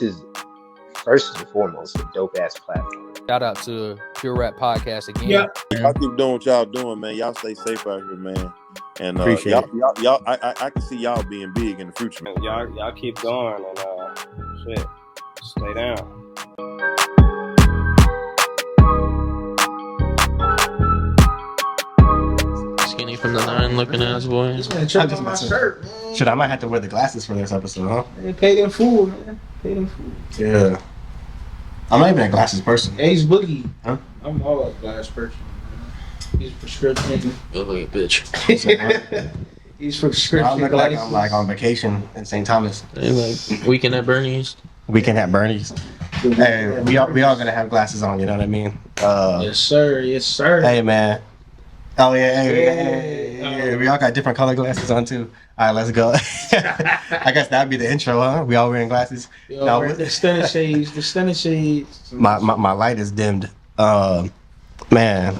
is first and foremost a dope ass platform. Shout out to Pure Rap Podcast again. Yeah. Y'all keep doing what y'all doing, man. Y'all stay safe out here, man. And Appreciate y'all, I can see y'all being big in the future. Man. Y'all keep going and shit, stay down. Skinny from the 9 looking ass boy. Shit, I might have to wear the glasses for this episode, huh? They pay them fool, man. Pay them fool. Yeah. I'm not even a glasses person. Ace Boogie. Huh? I'm all a glass person. He's prescription. Look like a bitch. He's prescription. I look like I'm like on vacation in St. Thomas. They like weekend at Bernie's. Weekend at Bernie's. Hey, we all gonna have glasses on. You know what I mean? Yes, sir. Yes, sir. Hey, man. Oh yeah, hey. We all got different color glasses on too. All right, let's go. I guess that'd be the intro, huh? We all wearing glasses. No, the stunning shades. The stunning shades. My light is dimmed. Man,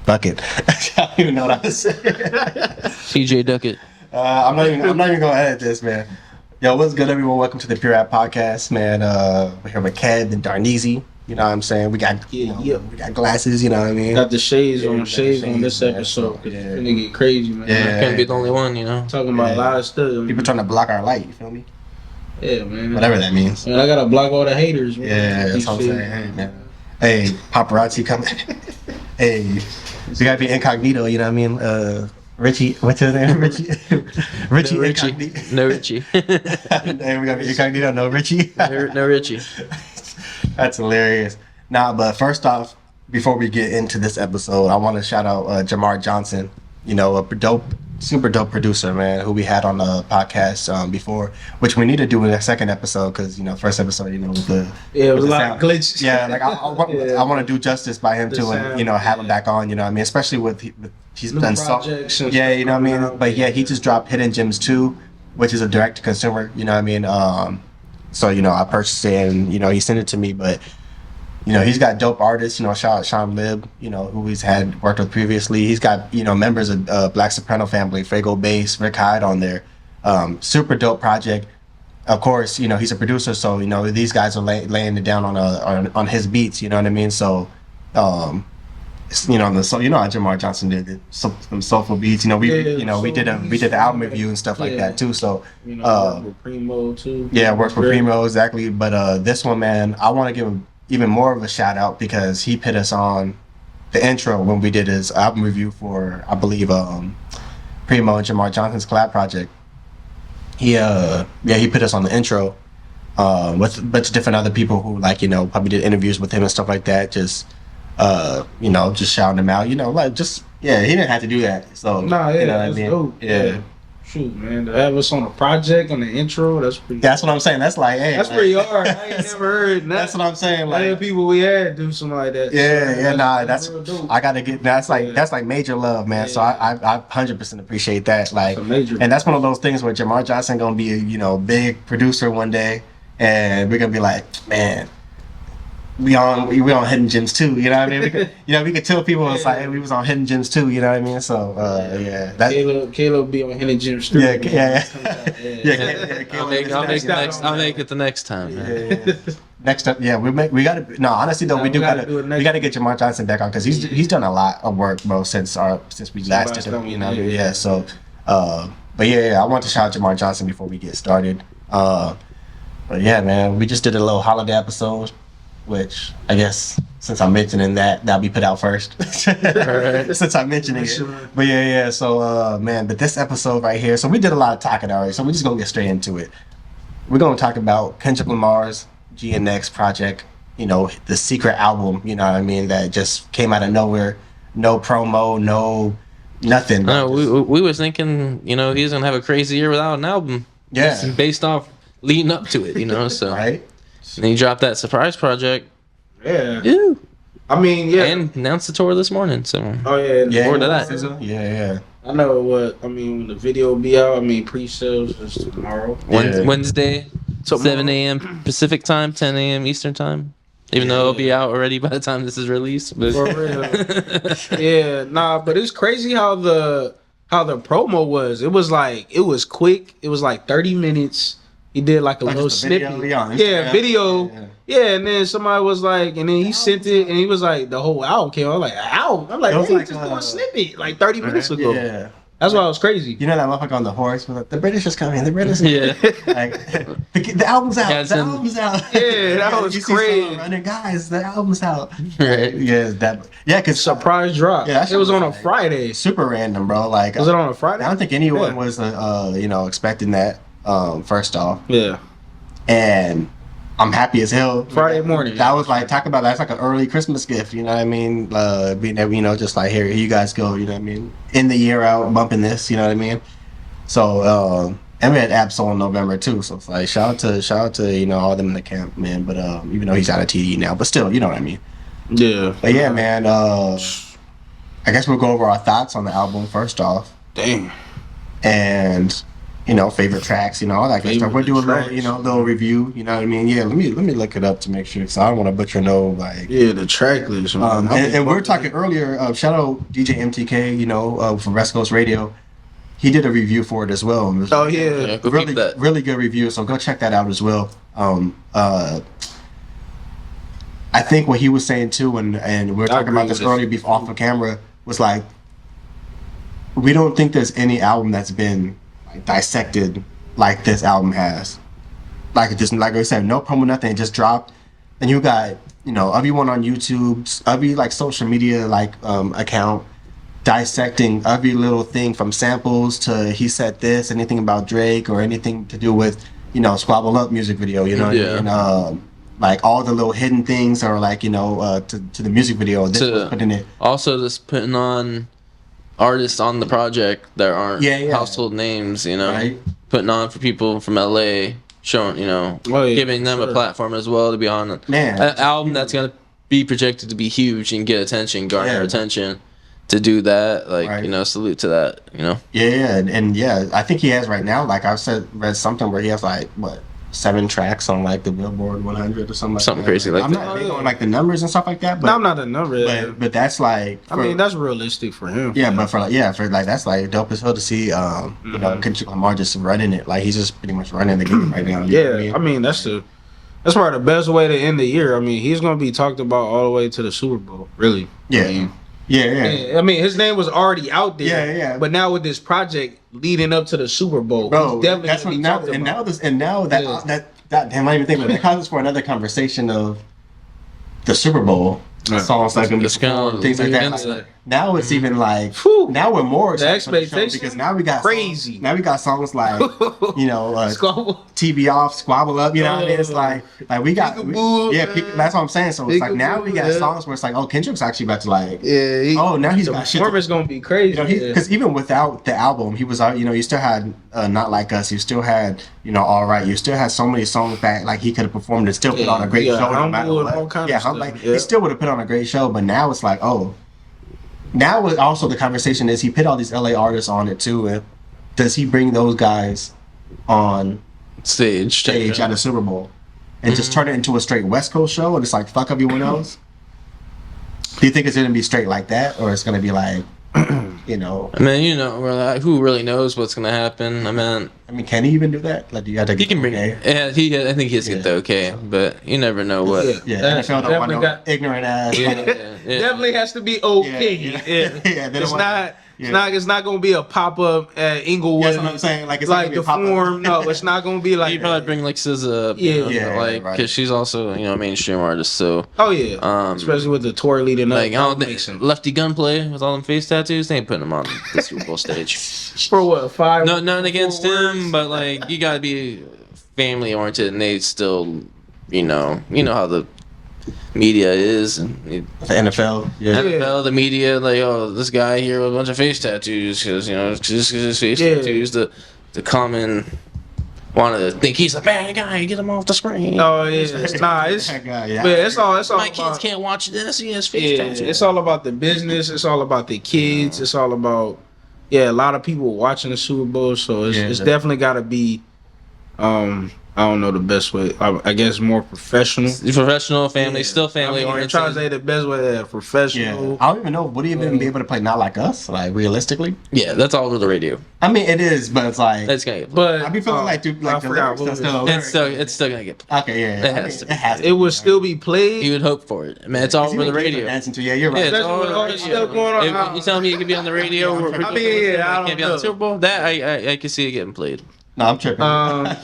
bucket. I don't even know what I was saying. CJ Duckett. I'm not even gonna edit this, man. Yo, what's good, everyone? Welcome to the Pure Rap Podcast, man. We're here with Ked and Darneezy. You know what I'm saying? We got we got glasses. You know what I mean? Got the shades on this episode. Yeah. It's gonna get crazy, man. Yeah. I can't be the only one, you know. Talking about a lot of stuff. People trying to block our light. You feel me? Yeah, man. Whatever that means. Man, I gotta block all the haters, man. Yeah, that's what I'm saying. Hey, man. Hey, paparazzi coming. Hey, we gotta be incognito. You know what I mean? Richie, what's his name? Richie. Richie. No Richie. Incognito. No Richie. Hey, we gotta be incognito. No Richie. No Richie. That's hilarious. Nah, but first off, before we get into this episode, I want to shout out Jamar Johnson. You know, a super dope producer, man, who we had on the podcast before, which we need to do in the second episode because, you know, first episode, you know, with the it was a lot sound. of glitches. Yeah, like I want to do justice by him too, and you know, have him back on. You know what I mean? Especially with he's done projects. Yeah, you know what I mean. But yeah, he just dropped Hidden Gems 2, which is a direct to consumer. You know what I mean? So you know, I purchased it, and you know, he sent it to me, but. You know, he's got dope artists, you know, shout out Sean Lib, you know, who he's had worked with previously. He's got, you know, members of Black Soprano family, Fago Bass, Rick Hyde on there. Super dope project. Of course, you know, he's a producer, so, you know, these guys are laying it down on his beats, you know what I mean? So, you know, how Jamar Johnson did it, some soulful beats. You know, we did the album review and stuff like that too. So, you know, worked with Primo too. Yeah, worked with Primo, exactly. But this one, man, I want to give him even more of a shout out because he put us on the intro when we did his album review for, I believe, Primo and Jamar Johnson's collab project. He put us on the intro with a bunch of different other people who, like, you know, probably did interviews with him and stuff like that. Just you know, just shouting him out, you know, like just he didn't have to do that. So you know what I mean? Dope. Yeah. Shoot, man, to have us on a project on the intro, that's pretty. That's what I'm saying. That's like, hey, that's like, pretty hard. I ain't never heard that. That's what I'm saying. Like people we had do something like that. Yeah, that's I gotta get. That's like major love, man. Yeah. So I 100% appreciate that. Like, and that's one of those things where Jamar Johnson gonna be a, you know, big producer one day, and we're gonna be like, man. We on Hidden Gems 2, you know what I mean? We could tell people it's like, hey, we was on Hidden Gems 2, you know what I mean? So yeah, Caleb be on Hidden Gems 3. Yeah. I'll make it the next time. Yeah. Next up, yeah, we gotta. No, honestly though, we gotta get Jamar Johnson back on because he's done a lot of work, bro, since we last did him, you know. Yeah. So, but yeah, I want to shout out Jamar Johnson before we get started. But yeah, man, we just did a little holiday episode. Which I guess since I'm mentioning that'll be put out first. Since I'm mentioning it. But yeah. So man, but this episode right here, so we did a lot of talking already, so we're just gonna get straight into it. We're gonna talk about Kendrick Lamar's GNX project, you know, the secret album, you know what I mean, that just came out of nowhere, no promo, no nothing. No, we was thinking, you know, he's gonna have a crazy year without an album. Yeah. It's based off leading up to it, you know, so right. And he dropped that surprise project. Yeah. I mean, yeah. And announced the tour this morning, so. Oh, yeah. Forward to that. Yeah. I know when the video will be out, pre-sales is tomorrow. Wednesday, 7 a.m. Pacific time, 10 a.m. Eastern time. Even though it'll be out already by the time this is released. But. For real. But it's crazy how the promo was. It was quick. It was like 30 minutes. he did like a little just a video, snippet. yeah, Video. Yeah. Yeah, and then somebody was like, and then he sent it, and he was like, the whole album came. I was like, album? I'm like, It was hey, like, just do a snippet like 30 minutes ago. Yeah. That's why it was crazy. You know that motherfucker on the horse? Was like, the British is coming. The British. Yeah. Like, the album's out. Yeah, The album's out. Yeah, that was you see crazy. someone running, guys, the album's out. Right. Yeah, that. Yeah, because Surprise drop. Yeah, that shit it was on a like Friday. super random, bro. Like, Was it on a Friday? I don't think anyone Yeah. was, expecting that. First off, Yeah. and I'm happy as hell. Friday morning. That was like talk about that's like an early Christmas gift. You know what I mean? Being able, just like here you guys go. You know what I mean? In the year out bumping this. You know what I mean? So and we had Absol in November too. So it's like shout out to all them in the camp, man. But even though he's out of TD now, but still, you know what I mean? Yeah. But yeah, man. I guess we'll go over our thoughts on the album first off, Dang. and favorite tracks, all that good stuff. We'll do a little review. You know what I mean? Yeah. Let me look it up to make sure, because I don't want to butcher like. Yeah, the track list. Man. And we were talking earlier. Shout out DJ MTK. From West Coast Radio. He did a review for it as well. It was Oh yeah. Go really peep that. really good review. So go check that out as well. I think what he was saying too, and we were talking agree about this with earlier before off the camera, was like, we don't think there's any album that's been like dissected like this album has. Like just like I said, no promo, nothing, it just dropped. And you got everyone on YouTube, every like social media account dissecting every little thing from samples to he said this, anything about Drake or anything to do with Squabble Up music video. You know what I mean? Like all the little hidden things are like to the music video. This was put in it. Also, just putting on artists on the project that aren't household names. Right. Putting on for people from LA, showing giving them a platform as well to be on Man. an album that's gonna be projected to be huge and get attention, garner attention. To do that, salute to that, Yeah, and I think he has right now. Like I read something where he has 7 tracks on like the Billboard 100 or something. Something like crazy that. like I'm that. not big on like the numbers and stuff like that. But No, I'm not a number. but that's like. I mean, that's realistic for him. Yeah, but for that's like dope as hell to see. Kendrick Lamar just running it. Like he's just pretty much running the game right now. You know what I mean? That's probably the best way to end the year. I mean, he's gonna be talked about all the way to the Super Bowl. Really. Yeah. I mean, Yeah. I mean, his name was already out there. Yeah. But now with this project leading up to the Super Bowl, Bro, he's definitely that's gonna what be now. talked And about. now that damn, I didn't even think about it. That causes for another conversation of the Super Bowl. Songs like It's kinda things like that. into Like, that. now it's even like now we're more The excited for the show expectation because now we got crazy. Songs, now we got songs like Squabble. TV off, Squabble Up. You know what I mean? It's like we got that's what I'm saying. So it's like now we got songs where it's like, oh, Kendrick's actually about to like now he's got shit. Performance gonna be crazy. Because even without the album, he was you still had Not Like Us, you still had All Right, you still had so many songs that like he could have performed and still put on a great show no matter Humble and what. all kind of stuff. Like he still would have put on a great show, but now it's like, oh, now also the conversation is he put all these LA artists on it too, and does he bring those guys on stage at a Super Bowl and just turn it into a straight West Coast show and it's like fuck everyone else? Do you think it's gonna be straight like that, or it's gonna be like I mean, who really knows what's gonna happen? I mean, can he even do that? Like, do you have to? He can bring it. Yeah, I think he's get the okay, but you never know what. NFL don't want no ignorant ass. Definitely has to be okay. It's not gonna be a pop up at Inglewood. That's what I'm saying. Like it's like not the form. No, it's not gonna be like. He'd probably bring like SZA up, right. because she's also a mainstream artist. So especially with the tour leading up. like Lefty Gunplay with all them face tattoos, they ain't putting him on the Super Bowl stage. For what 5? No, nothing against him, but like you gotta be family oriented, and they still, you know how the media is, and the NFL, NFL, the media, like, oh, this guy here with a bunch of face tattoos, because his face tattoos, the common want to think he's a bad guy, get him off the screen. Oh yeah, it's all. My kids can't watch this. He has face tattoos. It's all about the business. It's all about the kids. It's all about a lot of people watching the Super Bowl. So it's definitely got to be I don't know the best way. I guess more professional. Professional, family, still family I'm oriented. trying to say the best way professional. Yeah, I don't even know. Would he even be able to play Not Like Us? Like realistically? Yeah, that's all over the radio. I mean, it is, but it's like That's gonna get But I be feeling like the lyrics are still it's still gonna get played. okay. Yeah, It has to be. It has to. it would still be played. You would hope for it. I mean, it's all over the radio. Dancing to, yeah, you're right. Yeah, it's Especially all with over all the this radio. stuff going on. You telling me it could be on the radio? I mean, yeah, I it can't be on don't the Super Bowl. That I can see it getting played. No, I'm tripping. I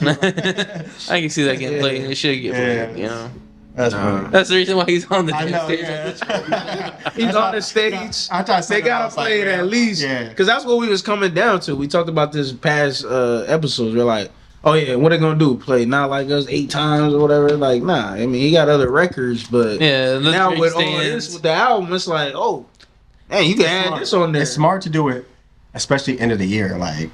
can see that getting played. It should get played. You know. That's funny. That's the reason why he's on the I damn know. stage. Yeah. He's on the stage. I try to say They gotta play it at least, Yeah. because that's what we was coming down to. We talked about this past episodes. We're like, oh yeah, what they gonna do? Play Not Like Us 8 times or whatever? Like, nah. I mean, he got other records, but Yeah. now with all this with the album, it's like, oh, hey, you can add this on there. It's smart to do it, especially end of the year. Like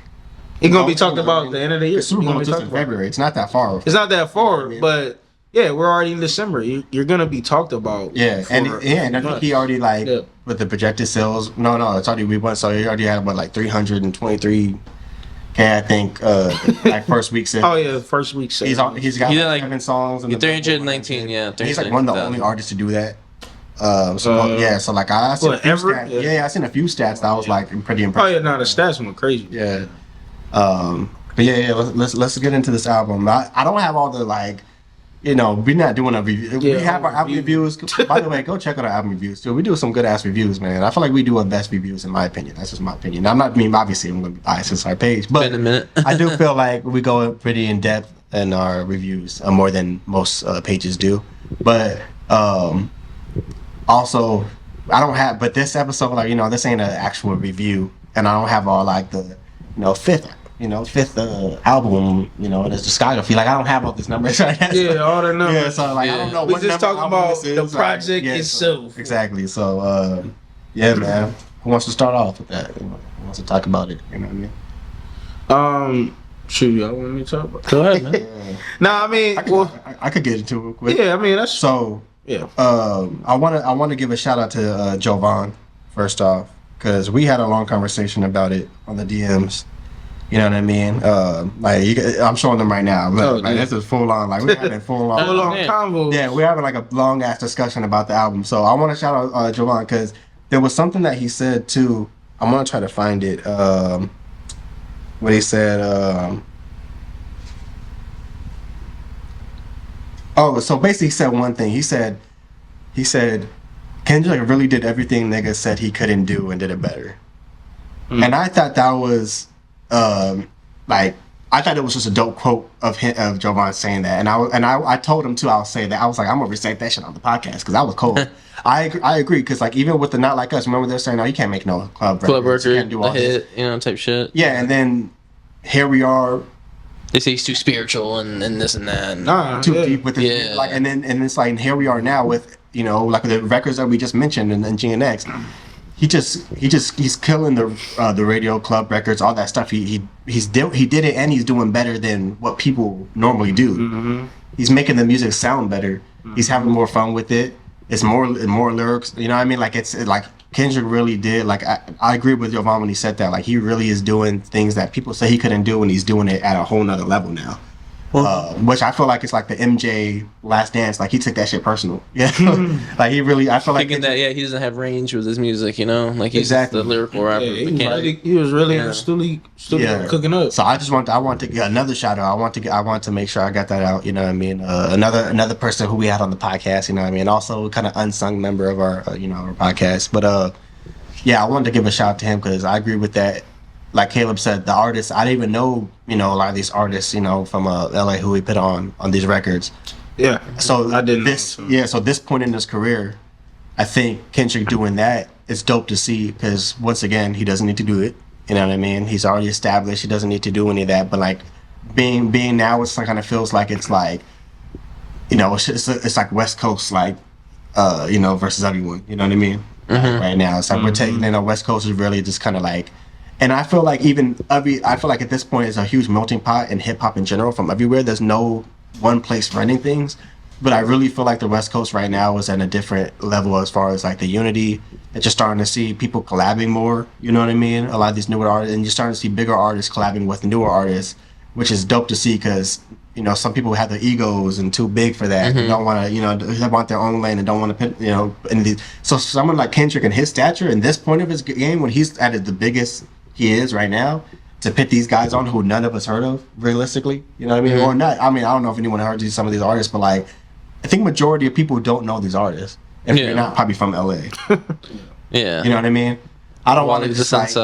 He's gonna be talking about the end of the year. the Super He gonna Bowl be is just talking in about- February. It's not that far. It's not that far, but yeah, we're already in December. You're gonna be talked about. Yeah, and for- and I think he already like Yeah. with the projected sales. No, it's already we went. So he already had what like 323K. I think like first week sales. Oh yeah, first week. He's got He did, like like, 7 songs. And 319, yeah. He's like one of the only artists to do that. So like I seen a few ever? stats. Yeah. Yeah, I seen a few stats that I was like pretty Oh impressed. yeah, no, the stats went crazy. Yeah. But yeah, let's get into this album. I don't have all the like, you know, we're not doing a review. Yeah, we have our album reviews. By the way, go check out our album reviews too. We do some good ass reviews, man. I feel like we do our best reviews in my opinion. That's just my opinion. I'm not I mean obviously I'm gonna be biased since our page, but Been a minute. I do feel like we go pretty in depth in our reviews, more than most pages do. But also I don't have, but this episode, like, you know, this ain't an actual review, and I don't have all like the, fifth album, there's discography. Like I don't have all these numbers right now. Yeah, all the numbers. Yeah, so like I don't know. We what just number talking album about this is, the like, project yeah, itself. So, exactly. So yeah, man. Who wants to start off with that? Who wants to talk about it? You know what I mean? Shoot, y'all want me to talk about? Go ahead, man. Yeah. Nah, I mean, I could get into it real quick. yeah, I mean that's So yeah. I want to give a shout out to Jovan first off, because we had a long conversation about it on the DMs. You know what I mean? I'm showing them right now. But, this is full on. Like we're having full on. Full on yeah. convo. Yeah, we're having like a long ass discussion about the album. So I want to shout out Jovan because there was something that he said too. I'm gonna try to find it. What he said. So basically, he said one thing. He said, Kendrick really did everything niggas said he couldn't do and did it better. And I thought that was, I thought it was just a dope quote of Jovan saying that. And I told him too. I'll say that. I was like, I'm gonna recite that shit on the podcast because I was cold. I agree because like even with the Not Like Us, remember they're saying, no, you can't make no club records. You record, can't do all the this. hit, type shit. Yeah, and then here we are. They say he's too spiritual and this and that. Nah, Too yeah. deep with it. Yeah. Like, and it's like, and here we are now with, like the records that we just mentioned in GNX. He's killing the radio club records, all that stuff. He did it, and he's doing better than what people normally do. Mm-hmm. He's making the music sound better. He's having more fun with it. It's more lyrics. You know what I mean? Like it's like Kendrick really did. Like I agree with Jovan when he said that. Like he really is doing things that people say he couldn't do, and he's doing it at a whole nother level now. Which I feel like it's like the MJ Last Dance. Like he took that shit personal. Yeah, like he really. I feel like Thinking that, he doesn't have range with his music, like he's Exactly. just the lyrical rapper. Yeah, but he was really in Yeah. the studio Yeah. cooking up. So I want to get another shout out. I want to make sure I got that out. You know what I mean? Another person who we had on the podcast. You know what I mean? Also kind of unsung member of our our podcast. But I wanted to give a shout out to him because I agree with that. Like Caleb said, the artists, I didn't even know, a lot of these artists, from LA who we put on these records. Yeah. So I didn't know, this, so. so this point in his career, I think Kendrick doing that is dope to see because once again, he doesn't need to do it. You know what I mean? He's already established. He doesn't need to do any of that. But like being now, it kind of feels like it's like, it's like West Coast, like, versus everyone. You know what I mean? Right now, it's like we're taking, West Coast is really just kind of like. And I feel like I feel like at this point it's a huge melting pot in hip hop in general from everywhere. There's no one place running things, but I really feel like the West Coast right now is at a different level as far as like the unity. That you're starting to see people collabing more. You know what I mean? A lot of these newer artists, and you're starting to see bigger artists collabing with newer artists, which is dope to see because you know, some people have their egos and too big for that. They don't want to, you know, they want their own lane and don't want to put, you know, so someone like Kendrick and his stature in this point of his game, when he's at the biggest he is right now, to pit these guys on who none of us heard of, realistically, you know what I mean? Or not. I mean, I don't know if anyone heard some of these artists, but like, I think majority of people don't know these artists. If you're not probably from LA. Yeah. You know what I mean? I don't want to just like,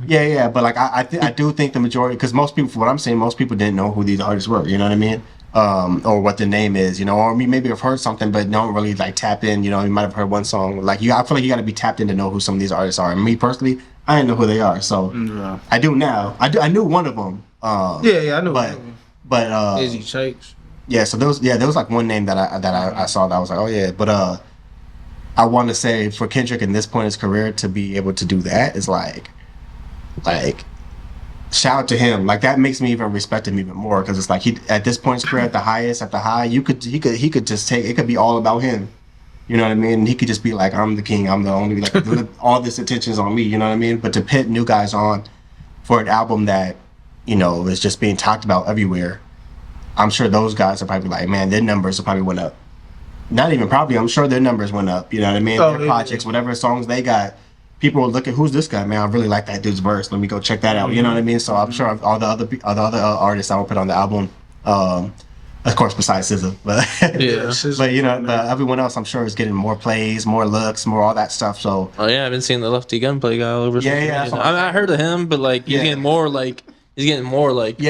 yeah, but like I do think the majority, because most people, from what I'm saying, most people didn't know who these artists were. You know what I mean? Or what the name is. You know, or maybe have heard something, but don't really like tap in. You know, you might have heard one song. Like I feel like you got to be tapped in to know who some of these artists are. And me personally, I didn't know who they are. So I do now. I knew one of them. I know. But Izzy Shakes. Yeah, so there was like one name that I saw that I was like, oh yeah, but I want to say for Kendrick in this point in his career to be able to do that is like shout out to him. Like that makes me even respect him even more, because it's like he at this point in his career at the high, he could just take it, could be all about him. You know what I mean? He could just be like, I'm the king, I'm the only, like all this attention's on me. You know what I mean? But to pit new guys on for an album that, you know, is just being talked about everywhere, I'm sure those guys are probably like, man, their numbers will probably went up. Not even probably, I'm sure their numbers went up. You know what I mean? Their projects, whatever songs they got, people will look at, who's this guy, man? I really like that dude's verse. Let me go check that out. You know what I mean? So I'm sure all the other artists I will put on the album, of course, besides SZA, but you know, everyone else I'm sure is getting more plays, more looks, more all that stuff. So I've been seeing the Lefty Gunplay guy all over. I heard of him, but like he's getting more like. He's getting more like he's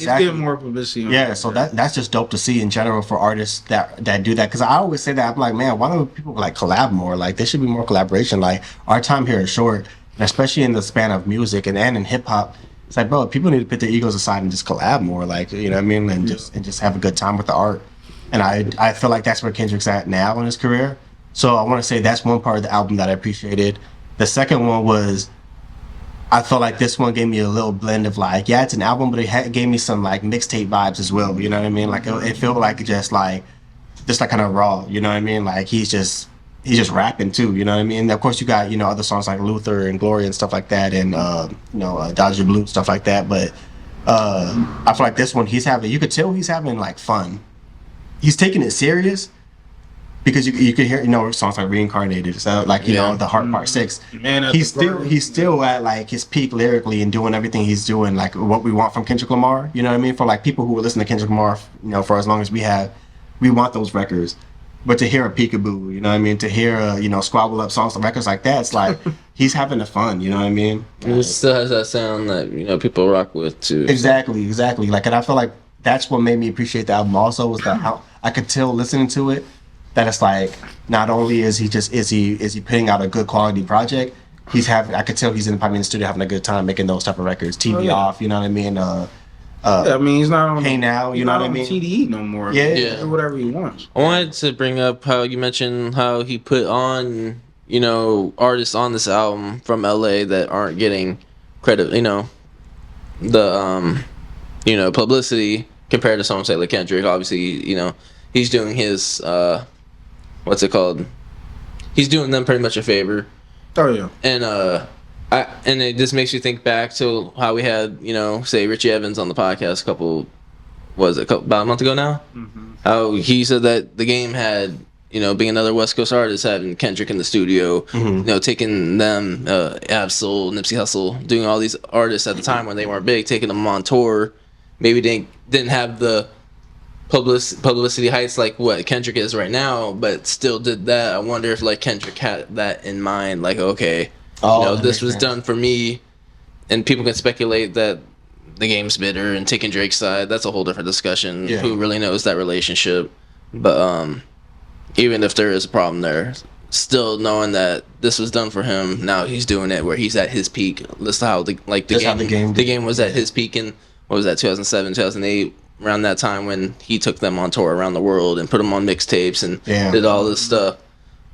getting more publicity. Yeah, so that's just dope to see in general for artists that do that. Because I always say that, I'm like, man, why don't people like collab more? Like there should be more collaboration. Like our time here is short, and especially in the span of music and in hip hop. It's like, bro, people need to put their egos aside and just collab more. Like, you know what I mean, and just have a good time with the art. And I feel like that's where Kendrick's at now in his career. So I want to say that's one part of the album that I appreciated. The second one was, I felt like this one gave me a little blend of like, yeah, it's an album, but it gave me some like mixtape vibes as well. You know what I mean? Like it felt like just like kind of raw. You know what I mean? Like he's just rapping too. You know what I mean? Of course, you got, you know, other songs like Luther and Glory and stuff like that, and Dodger Blue, stuff like that. But I feel like this one, you could tell he's having like fun. He's taking it serious. Because you can hear, you know, songs like Reincarnated, so like, you know, The Heart Part 6. He's still at like his peak lyrically and doing everything he's doing, like what we want from Kendrick Lamar. You know what I mean? For like people who will listen to Kendrick Lamar, you know, for as long as we want those records. But to hear a Peekaboo, you know what I mean? To hear, you know, Squabble Up songs and records like that, it's like he's having the fun. You know what I mean? It still has that sound that, you know, people rock with too. Exactly. Like, and I feel like that's what made me appreciate the album. Also, was how I could tell listening to it that it's like not only is he putting out a good quality project, I could tell he's probably in the studio having a good time making those type of records. TV off, you know what I mean? I mean, he's not on Hey Now, you know what I mean? TDE no more. Yeah. Do whatever he wants. I wanted to bring up how you mentioned how he put on, you know, artists on this album from LA that aren't getting credit, you know, the you know, publicity compared to someone say like Kendrick. Obviously, you know, he's doing his what's it called? He's doing them pretty much a favor. Oh yeah. And it just makes you think back to how we had, you know, say Richie Evans on the podcast about a month ago now. Mm-hmm. How he said that the game had, you know, being another West Coast artist, having Kendrick in the studio, you know, taking them, Absol, Nipsey Hussle, doing all these artists at the time when they weren't big, taking them on tour. Maybe didn't have the publicity heights like what Kendrick is right now, but still did that. I wonder if like Kendrick had that in mind, like, okay, you know, this was done for me, and people can speculate that the game's bitter and taking Drake's side. That's a whole different discussion. Who really knows that relationship? But even if there is a problem there, still knowing that this was done for him, now he's doing it where he's at his peak. That's how the game was at his peak in, what was that, 2007, 2008, around that time when he took them on tour around the world and put them on mixtapes and did all this stuff.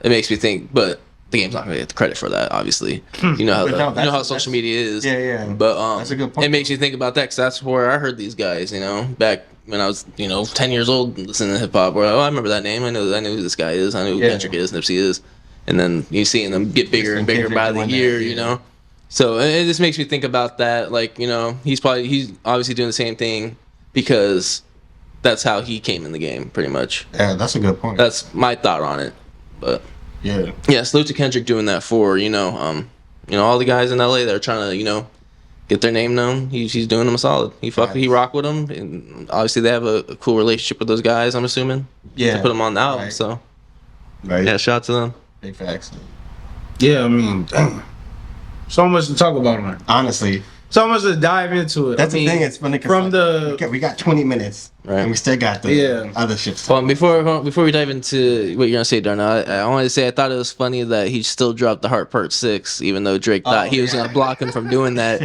It makes me think, but the game's not going to get the credit for that, obviously. You know how social media is. Yeah. But that's a good point. It makes you think about that, because that's where I heard these guys, you know, back when I was, you know, 10 years old listening to hip-hop, where, I remember that name. I knew who this guy is. I knew who Kendrick is, Nipsey is. And then you seeing them get bigger and bigger by the year, you know. So it just makes me think about that. Like, you know, he's obviously doing the same thing because that's how he came in the game, pretty much. Yeah, that's a good point. That's my thought on it. But yeah, salute to Kendrick doing that for all the guys in LA that are trying to get their name known. He's doing them a solid. He rock with them, and obviously they have a cool relationship with those guys. I'm assuming. Yeah. To put them on the album, so. Right. Yeah, shout out to them. Big facts. Yeah, I mean, dang. So much to talk about, man. Honestly. So much to dive into it. That's the thing. It's funny because we got 20 minutes, right? And we still got the other shit. Well, before we dive into what you're gonna say, Darnell, I wanted to say I thought it was funny that he still dropped the Heart Part 6, even though Drake thought he was gonna block him from doing that.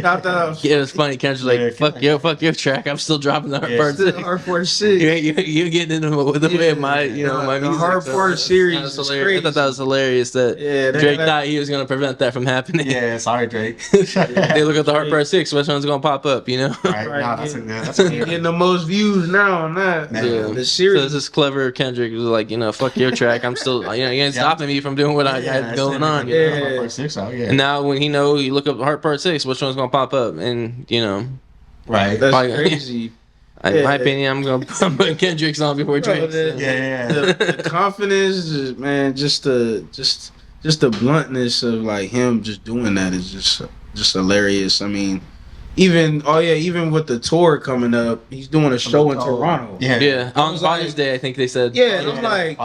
It was funny. Kendrick's like, fuck your track. I'm still dropping the Heart Part 6. Heart Part 6. You getting into with the way of my my the music. Heart Part series. Is crazy. I thought that was hilarious that Drake thought he was gonna prevent that from happening. Yeah, sorry, Drake. They look at the Heart Part 6. Which one's gonna pop up? Right. Nah, that's getting the most views now on that. Yeah. The series. So this is clever. Kendrick was like, fuck your track. I'm still, you ain't stopping me from doing what I had going on. Heart Part 6 out, And now when you look up Heart Part 6, which one's gonna pop up? And right. That's crazy. In my opinion, I'm gonna put Kendrick's on before Drake. The confidence, man, just the bluntness of like him just doing that is just hilarious. I mean, even with the tour coming up, he's doing a show in Toronto. Yeah. On Father's Day, I think they said. Yeah, I'm like,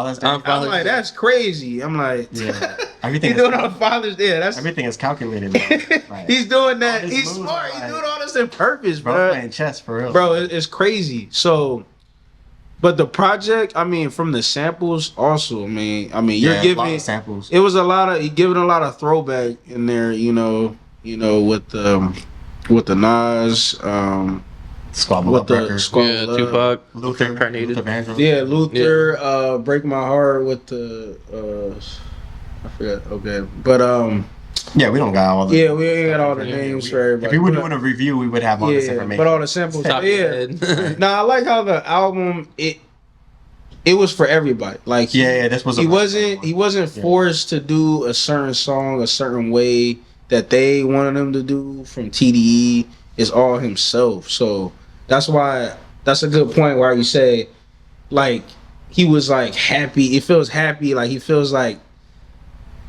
that's crazy. I'm like, everything he's doing on Father's Day. Everything is calculated. Right. He's doing that. He's smart. He's doing all this on purpose, bro. Playing chess for real. Bro, it's crazy. So, but the project, I mean, from the samples, also, I mean, you're giving a lot of samples. It was you're giving a lot of throwback in there, with the Nas, Squabble with Up the record. Squabble Tupac, Luther Incarnated. Luther, Break My Heart with the I forgot. Okay, but yeah, we don't got all the we ain't got all the names for everybody. If we were doing a review, we would have all this information. But all the samples. Now I like how the album it was for everybody. Like this was. He wasn't forced to do a certain song a certain way that they wanted him to do from TDE. Is all himself. So that's why that's a good point where you say like he was like happy. It feels happy. Like he feels like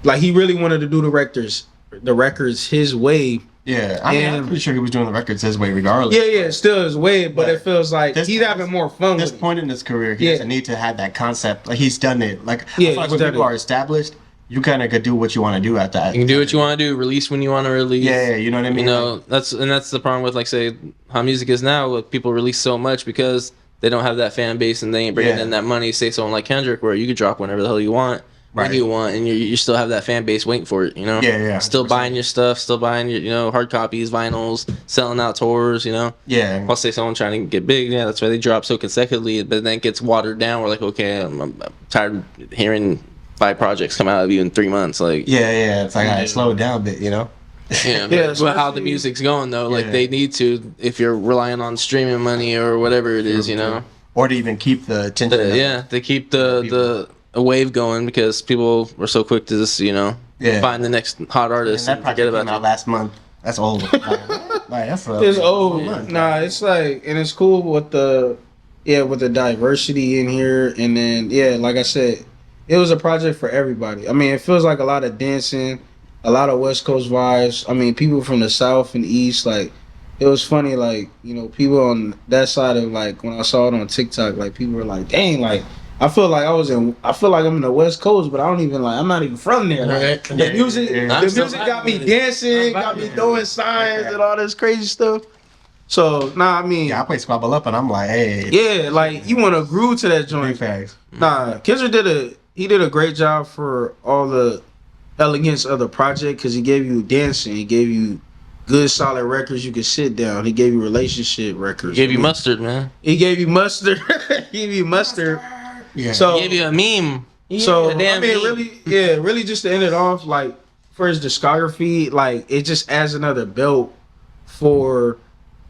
he really wanted to do the records his way. Yeah, I'm pretty sure he was doing the records his way regardless. Yeah, still his way, but it feels like he's having more fun. This point in his career, he doesn't need to have that concept. Like he's done it. Like I feel like when people are established, you kind of could do what you want to do at that. You can do what you want to do, release when you want to release. Yeah, you know what I mean. That's the problem with like say how music is now. Like, people release so much because they don't have that fan base and they ain't bringing in that money. Say someone like Kendrick, where you could drop whenever the hell you want. When you want, and you still have that fan base waiting for it, Still 100%. Buying your stuff, still buying your, hard copies, vinyls, selling out tours, Yeah. I'll say someone trying to get big, that's why they drop so consecutively, but then it gets watered down. We're like, okay, I'm tired of hearing 5 projects come out of you in 3 months. Like, it's like I slow it down a bit, Yeah, but how the music's going though, like they need to, if you're relying on streaming money or whatever it is, or to even keep the attention. To keep the a wave going because people were so quick to just find the next hot artist and forget about it. Last month. That's old. It's old. Nah, it's like, and it's cool with the diversity in here, and then like I said, it was a project for everybody. I mean, it feels like a lot of dancing, a lot of West Coast vibes. I mean, people from the South and East, like it was funny, like people on that side of like when I saw it on TikTok, like people were like, dang, like. I feel like I'm in the West Coast, but I'm not even from there. Right? The music got me dancing, got me throwing signs and all this crazy stuff. So, I play Squabble Up and I'm like, hey. Yeah, like you want to groove to that joint. Kendrick did a great job for all the elegance of the project because he gave you dancing, he gave you good solid records you could sit down, he gave you relationship records. He gave you mustard, man. He gave you mustard. He gave you mustard. Yeah. So he gave you a meme. Really just to end it off, like for his discography, like it just adds another belt for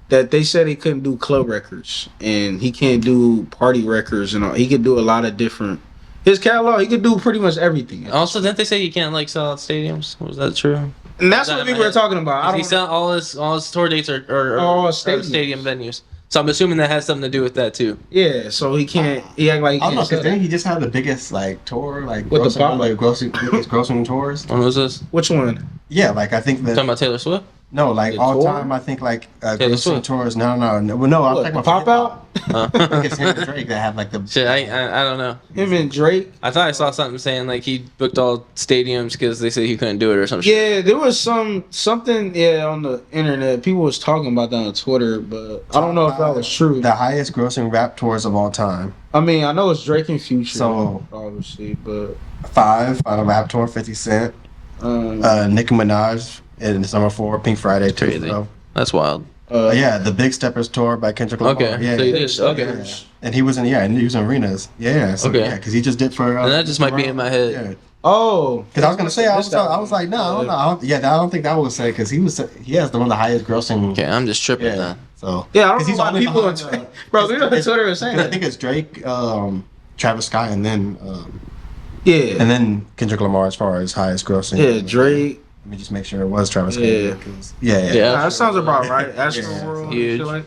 that. They said he couldn't do club records and he can't do party records and all. He could do a lot of different. His catalog, he could do pretty much everything. Also, didn't they say you can't like sell out stadiums? Was that true? And that's what we were talking about. He sell all his tour dates are all stadium venues. So I'm assuming that has something to do with that too. Yeah, so he can't. He act like he I don't know, can't. because sell then that. he just had the biggest like tour, like With the grossing, pop? like grossing tours. When was this? Which one? Yeah, like I think Talking that about Taylor Swift? no, like The all tour? time. I think like Taylor grossing Swift. tours. No, I'm What, talking the about pop out? I think it's him and Drake that have like the Shit, I don't know. Him and Drake. I thought I saw something saying like he booked all stadiums because they said he couldn't do it or some shit. Yeah, there was something on the internet. People was talking about that on Twitter, but I don't know if that was true. the highest grossing rap tours of all time. I mean, I know it's Drake and Future, So- obviously, but 5 on a rap tour, 50 Cent. Nicki Minaj in number 4, Pink Friday 2. Crazy. That's wild. Yeah, the Big Steppers tour by Kendrick Lamar. Okay, Yeah, so he yeah. did. Okay. Yeah. And he was in arenas. Yeah, so, Okay. yeah, because he just did for. And that just might be in my head. Yeah. Oh, Because I was gonna say, I was like, no, I don't know. I don't think that was say because he has one of the highest grossing. Okay, I'm just tripping Yeah. then. So yeah, I don't 'cause know he's why only people on behind, Twitter, bro. People on Twitter are saying 'cause I that. think it's Drake, Travis Scott, and then Yeah, Kendrick Lamar as far as highest grossing. yeah, Drake. Let me just make sure it was Travis Scott. Yeah. 'cause- Yeah. Yeah. Nah, that sounds about right. Astro Yeah. World, Huge. shit like.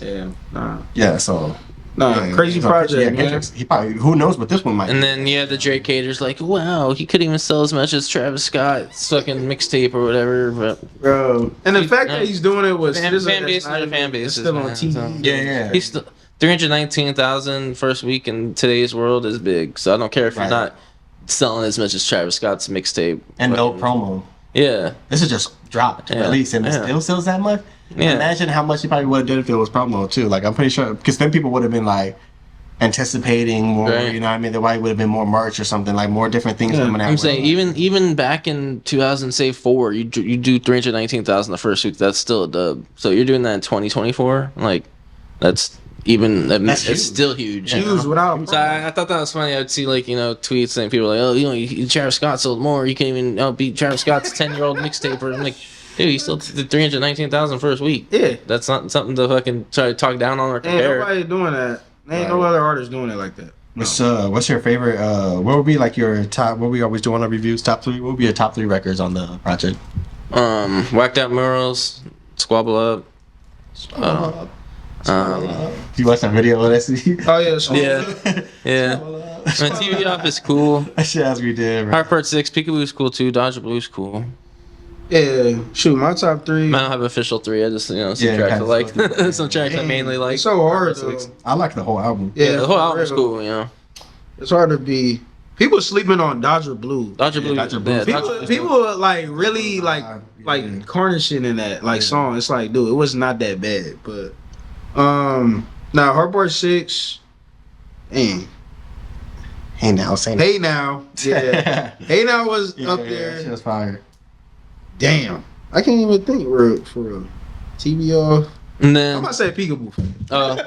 Yeah, nah, Yeah. So. nah, Yeah, crazy so, project, Yeah, man. Kendrick's, he probably who knows what this one might. And be. then the Drake haters like, wow, he couldn't even sell as much as Travis Scott's fucking mixtape or whatever. But Bro, and the fact that he's doing it with fan SZA, base that's not is a fan even- base, it's still man, on TV. so- Yeah. he's still 319,000 first week in today's world is big. So I don't care if Right. you're not selling as much as Travis Scott's mixtape. And no Fucking- promo. Yeah. This is just dropped Yeah. release and it Yeah. still sells that much. Yeah. Imagine how much he probably would have did if it was promo too. Like I'm pretty sure because then people would have been like anticipating more. Right. You know what I mean? There probably would have been more merch or something like more different things Yeah. coming out. I'm saying even back in 2004, you do 319,000 the first week. That's still a dub. So you're doing that in 2024. Like that's That's huge. it's still huge. you know? Huge without a So I thought that was funny. I'd see like tweets saying people like, oh, Travis Scott sold more. You can't even beat Travis Scott's 10-year-old mixtape. I'm like, dude, he still did 319,000 first week. Yeah, That's not something to fucking try to talk down on or ain't compare. nobody doing that. Ain't no other artist doing it like that. What's your favorite? What would be like your top? What we always do on our reviews? Top 3. What would be your top 3 records on the project? Whacked Out Murals, Squabble Up. You watch that video of that? Oh yeah, so Yeah. I mean, TV Off is cool. That shit as we did. Right? Hard Part 6, Peekaboo's cool too. Dodger Blue's cool. yeah. Shoot, my top 3. I don't have official 3. I just some Yeah, tracks I kinda like. so- Some tracks I mainly like. It's so hard Hard though. Part 6. I like the whole album. Yeah, The whole for album's real. cool. You know. It's hard to be. People sleeping on Dodger Blue. Dodger Blue. Dodger Blue. Yeah, People, Dodger Blue's people like really like Yeah. garnishing in that song. It's like, dude, it was not that bad. But now Hard Part 6, Hey now, saying Hey Now, yeah, Hey Now was yeah, up yeah, there. that shit was fire. Damn, I can't even think for real. TV off. And I'm then, gonna say Peekaboo.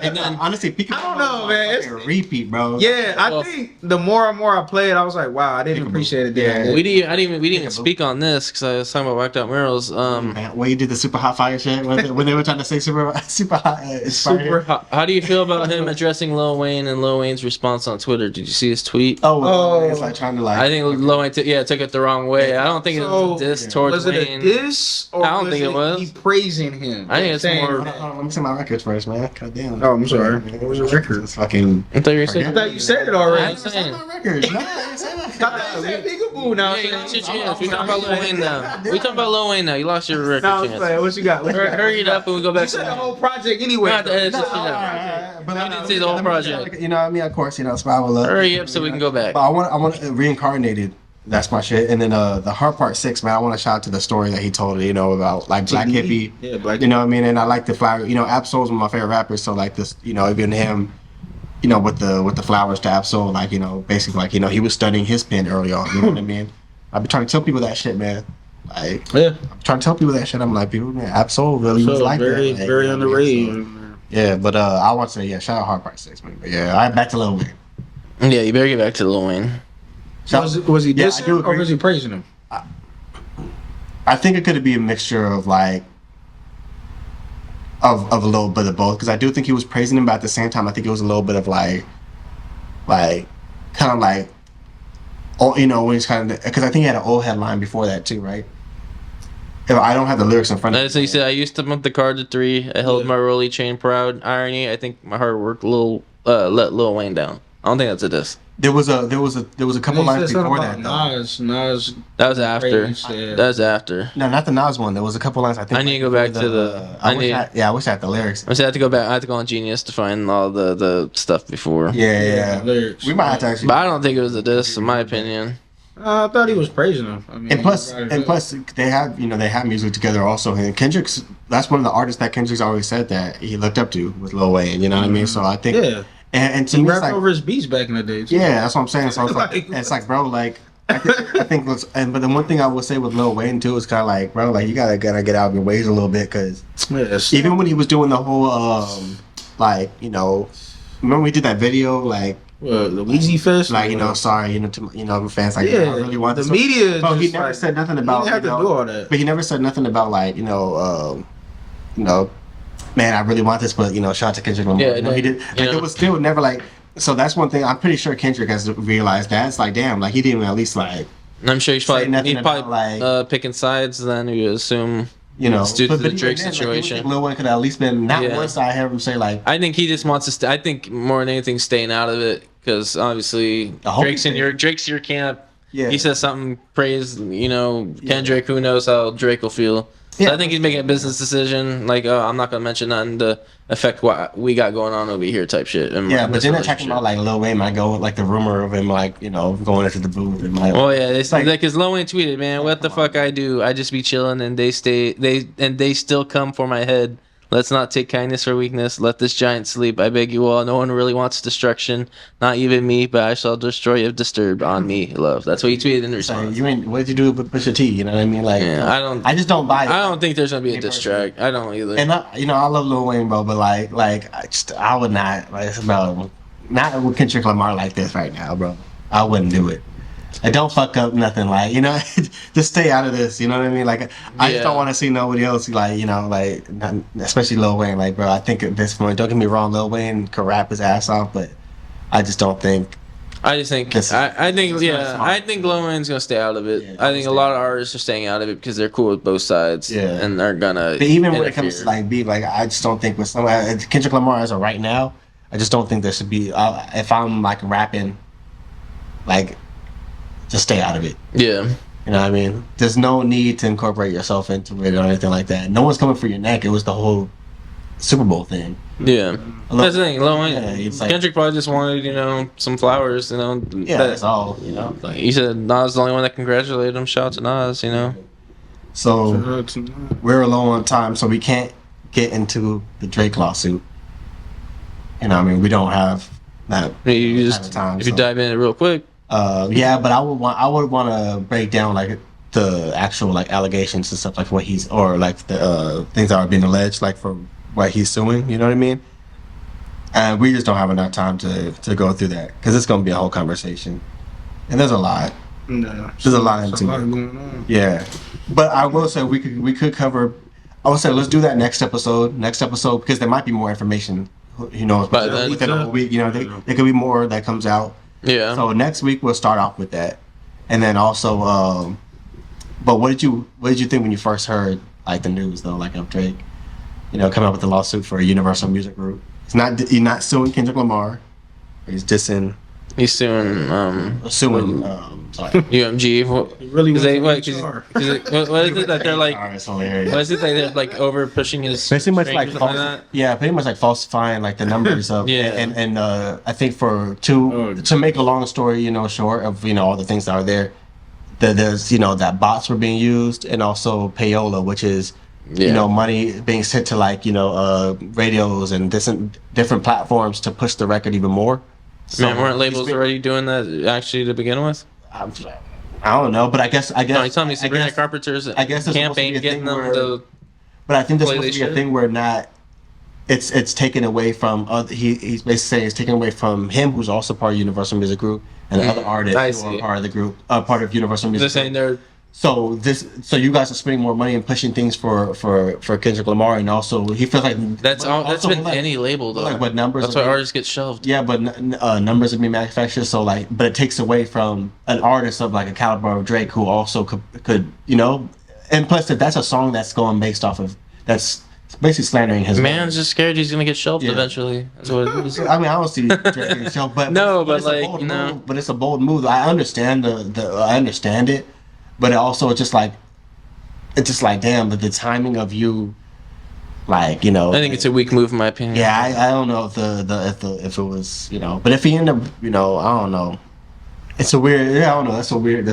and then Honestly, Peekaboo I don't know, man. was a fucking repeat, bro. Yeah, I Well- think the more and more I played, I was like, wow, I didn't Peekaboo. appreciate it. Yeah. we didn't even speak on this because I was talking about Whacked Out Murals. Man, when you did the super hot fire shit, when they were trying to say super hot, Super. How do you feel about him addressing Lil Wayne and Lil Wayne's response on Twitter? Did you see his tweet? Oh, it's like trying to like. I think Lil Wayne took it the wrong way. I don't think it was a diss towards Was it Wayne. a diss or I don't think it was. he praising him? I think it's Saying more- that- Hold on, let me see my records first, man. God damn. Oh, I'm sorry. What was your record? It's fucking. I thought you were I saying. thought you said it I already. ain't saying. My records. No, I didn't say I thought you said Peekaboo now. Yeah, you lost your chance. We talking about Lil Wayne now. We talking about Lil Wayne now. You lost your record No, I'm chance. playing. What you got? What you got? Hurry it up and we go back You to said the that. whole project anyway. We have to edit No, this shit out. But You didn't see the whole project. You know, I mean, of course, Spiral Up. Hurry up so we can go back. But I want reincarnated. That's my shit. And then the Hard Part 6, man. I want to shout out to the story that he told. About like Black Hippie. Yeah, Black. You know what I mean? And I like the flower. Absol's one of my favorite rappers. So like this, even him, with the flowers to Absol, like basically like he was studying his pen early on. You know what I mean? I've been trying to tell people that shit, man. Like Yeah. I'm trying to tell people that shit. I'm like, people, man, Absol really was like very, that. Like, very you know what I mean? underrated. So, yeah, but I want to say shout out Hard Part 6, man. But yeah, I back to Lil Wayne. Yeah, you better get back to Lil Wayne. Was he Yeah, I dissing do or agree. was he praising him? I think it could be a mixture of like of a little bit of both because I do think he was praising him, but at the same time I think it was a little bit of like kind of like when he's kind of because I think he had an old headline before that too, right? if I don't have the lyrics in front of me. So you said I used to bump the card to 3. I held my rolly chain proud. Irony. I think my hard work let Lil Wayne down. I don't think that's a diss. There was a couple lines before that. Nas. That was after. Yeah. That was after. No, not the Nas one. There was a couple lines. I think I need to go back to the. I wish I had the lyrics. I have to go back. I have to go on Genius to find all the stuff before. Yeah. Lyrics. We might have to actually. But I don't think it was a diss, in my opinion. I thought he was praising him. I mean, And plus, they have music together also. And Kendrick's that's one of the artists that Kendrick's always said that he looked up to with Lil Wayne. You know what I mean? So I think yeah. And to He me, rapped it's like, over his beats back in the day. Too. yeah, that's what I'm saying. So it's like, it's like, bro, like, I think, but the one thing I would say with Lil Wayne too is kind of like, bro, like you gotta get out of your ways a little bit, because even when he was doing the whole, like, you know, remember we did that video, like, the Weezy Fest, like, you know, sorry, you know, to fans, like, yeah, I really want the this. media. Bro, he never said nothing about. He didn't have to do all that, but he never said nothing about like, you know, man, I really want this, but you know, shout out to Kendrick Lamar. Yeah, you know, he did. Like, it was still never like. So that's one thing I'm pretty sure Kendrick has realized that. It's like, damn, like he didn't even at least like. And I'm sure he's probably like, picking sides. Then you assume, you know, due to the even Drake then, situation. Like, Lil Wayne could have at least been not once I heard him say like. I think he just wants to. I think more than anything, staying out of it, because obviously Drake's your camp. Yeah. He says something praise, you know, Kendrick. Who knows how Drake will feel? So I think he's making a business decision, like, oh, I'm not gonna mention nothing to affect what we got going on over here, type shit. And but then they're talking about like Lil Wayne might go, like the rumor of him, like, you know, going into the booth and like. Oh yeah, it's like because Lil Wayne tweeted, man, what the fuck I do? I just be chilling and they still come for my head. Let's not take kindness for weakness. Let this giant sleep. I beg you all. No one really wants destruction. Not even me, but I shall destroy if disturbed. On me, love. That's what he tweeted in response. What did you do with Pusha T? You know what I mean? Like, yeah, I just don't buy it. I don't think there's gonna be a diss track. I don't either. And I love Lil Wayne, bro, but like I would not. Like, it's about not with Kendrick Lamar like this right now, bro. I wouldn't do it. Like, don't fuck up nothing, like, you know, just stay out of this, you know what I mean? Like, I just don't want to see nobody else, like, you know, like, not, especially Lil Wayne, like, bro, I think at this point, don't get me wrong, Lil Wayne could rap his ass off, but I just don't think. I think Lil Wayne's gonna stay out of it. Yeah, I think a lot of artists are staying out of it because they're cool with both sides, and they're gonna. But even when it comes to like beat, like, I just don't think with somebody Kendrick Lamar as of right now, I just don't think there should be. If I'm like rapping, like. Just stay out of it. Yeah. You know what I mean? There's no need to incorporate yourself into it or anything like that. No one's coming for your neck. It was the whole Super Bowl thing. Yeah. That's the thing. Kendrick probably just wanted, you know, some flowers, you know. Yeah, that's all, you know. Like, he said Nas is the only one that congratulated him. Shout out to Nas, you know. So, we're low on time, so we can't get into the Drake lawsuit. You know what I mean? We don't have that time. If you dive in it real quick. Yeah, but I would want to break down like the actual like allegations and stuff, like what he's, or like the things that are being alleged, like for what he's suing. You know what I mean? And we just don't have enough time to go through that, because it's gonna be a whole conversation, and there's a lot. No, there's a lot into it. Going on. Yeah, but I will say we could cover. I would say let's do that next episode, because there might be more information. Who knows? But then, within a week, you know, there could be more that comes out. Yeah. So next week we'll start off with that, and then also, but what did you think when you first heard like the news though, like of Drake, you know, coming up with the lawsuit for a Universal Music Group? He's not suing Kendrick Lamar. He's dissing. He's suing. UMG. He really was what is it that they're like? What is it that they're like over pushing his? Pretty much like pretty much like falsifying like the numbers of and I think to make a long story, you know, short of, you know, all the things that are there, that there's, you know, that bots were being used, and also payola, which is you know, money being sent to like, you know, radios and different platforms to push the record even more. So, man, weren't labels already doing that actually to begin with? I don't know, but I guess. No, you told me Sabrina Carpenter's campaign getting them to. But I think there's supposed to be a thing where not. It's taken away from he's basically saying it's taken away from him, who's also part of Universal Music Group, and the other artists who are part of the group, part of Universal Music. They're saying they're. So you guys are spending more money and pushing things for Kendrick Lamar, and also he feels like that's been like, any label though. Like what numbers? That's why artists get shelved. Yeah, but numbers are being manufactured. So but it takes away from an artist of like a caliber of Drake, who also could you know, and plus that's a song that's going based off of that's basically slandering his Man's just scared he's gonna get shelved eventually. That's what it is. I mean, I don't see Drake getting shelved, but No, but it's a like, bold you know. move, but it's a bold move. I understand I understand it, but it also it's just like damn, but the timing of you, like, you know. I think it's a weak move in my opinion. Yeah, I don't know if it was, you know, but if he ended up, you know, I don't know. It's a weird. Yeah, I don't know. That's a weird.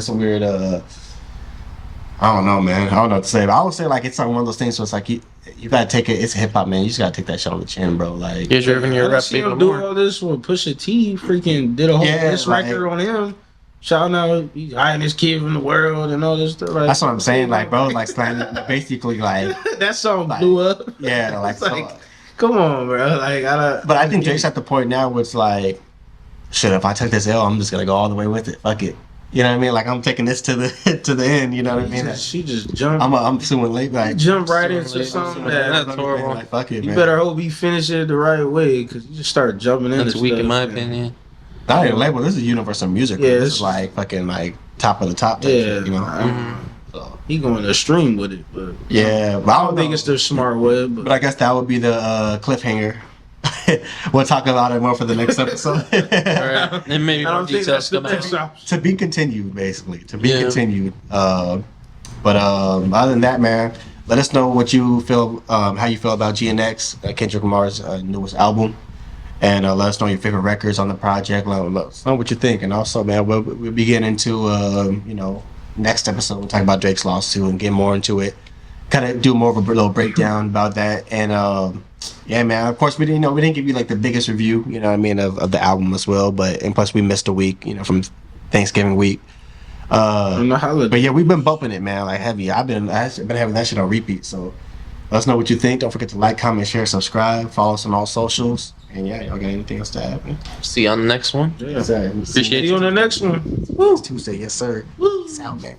I don't know, man. I don't know what to say. But I would say like it's like one of those things where it's like you gotta take it. It's hip hop, man. You just gotta take that shit on the chin, bro. Like Here's your I rap see him even do more. all this with Pusha T. Freaking did a whole diss like- record on him. Shouting out, he's hiding his kid from the world and all this stuff. Like, that's what I'm saying. Like, bro, like basically like that song blew up. yeah, like, It's like, come on, bro. Like, But I think Drake's at the point now where it's like, shit. If I take this L, I'm just gonna go all the way with it. Fuck it. You know what I mean? Like I'm taking this to the end. You know what I mean? She just jumped. I'm assuming late. Like Jump right into something That's that horrible. Like fuck it, you man. better hope he finish it the right way because you just start jumping into That's weak stuff, in my man. opinion. Not even label. This is Universal Music. Yeah, This is like fucking like top of the top. Type Yeah, shit, you know. Mm-hmm. So, He going extreme with it, but yeah, but I don't think it's the smart way. But But I guess that would be the cliffhanger. We'll talk about it more for the next episode. Alright. And maybe I more don't think details that's the come next out. option. To be continued, basically. To be Yeah. continued. But other than that, man, let us know what you feel, how you feel about GNX, Kendrick Lamar's newest album, and let us know your favorite records on the project. Let us know what you think, and also, man, we'll be getting into you know, next episode we'll talk about Drake's lawsuit and get more into it. Kind of do more of a little breakdown about that, and yeah, man. Of course, we didn't give you like the biggest review, you know what I mean, of the album as well. But and plus we missed a week, you know, from Thanksgiving week. On the holiday. But yeah, we've been bumping it, man, like heavy. I've been having that shit on repeat. So let us know what you think. Don't forget to like, comment, share, subscribe, follow us on all socials. And yeah, y'all got anything else to add, man? See you on the next one. Yeah. Appreciate Appreciate See you on the next one. It's Tuesday, yes sir. Peace out, man.